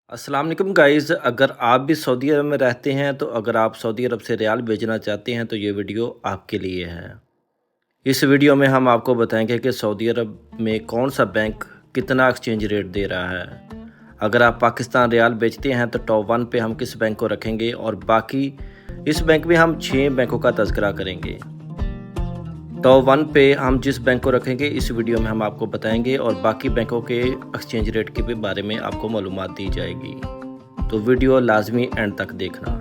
अस्सलाम वालेकुम गाइज़, अगर आप भी सऊदी अरब में रहते हैं तो अगर आप सऊदी अरब से रियाल भेजना चाहते हैं तो ये वीडियो आपके लिए है। इस वीडियो में हम आपको बताएंगे कि सऊदी अरब में कौन सा बैंक कितना एक्सचेंज रेट दे रहा है। अगर आप पाकिस्तान रियाल बेचते हैं तो टॉप 1 पे हम किस बैंक को रखेंगे और बाकी इस बैंक में हम 6 बैंकों का तज़किरा करेंगे। टॉप 1 पे हम जिस बैंक को रखेंगे इस वीडियो में हम आपको बताएंगे और बाकी बैंकों के एक्सचेंज रेट के बारे में आपको मालूमात दी जाएगी। तो वीडियो लाजमी एंड तक देखना।